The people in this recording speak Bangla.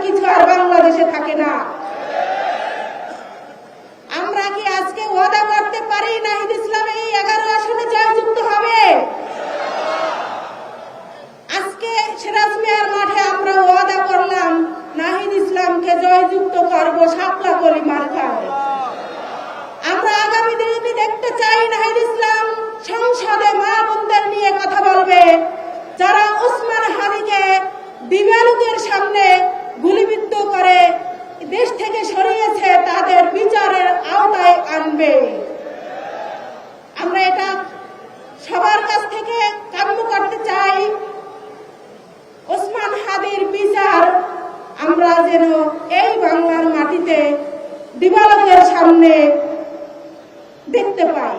কিছু আর বাংলাদেশে থাকে না। আমরা কি আজকে ওয়াদা করতে পারি নাহিদ ইসলাম এই 11 আসনে জয়যুক্ত হবে? আজকে সিরাজ মিয়ার মাঠে আমরা ওয়াদা করলাম নাহিদ ইসলামকে জয়যুক্ত করব শাপলা কলি মার্কায়। আমরা আগামী দিনে দেখতে চাই নাহিদ ইসলাম সংসদে মা বোনদের নিয়ে কথা বলবে, যারা ওসমান হাদিকে দিবালোকের সামনে গুলিবিদ্ধ করে দেশ থেকে সরিয়েছে তাদের বিচারের আওতায় আনবে। আমরা এটা সবার কাছ থেকে কাম্য করতে চাই। ওসমান হাদির বিচার আমরা যেন এই বাংলার মাটিতে দিবালোকের সামনে দেখতে পাই।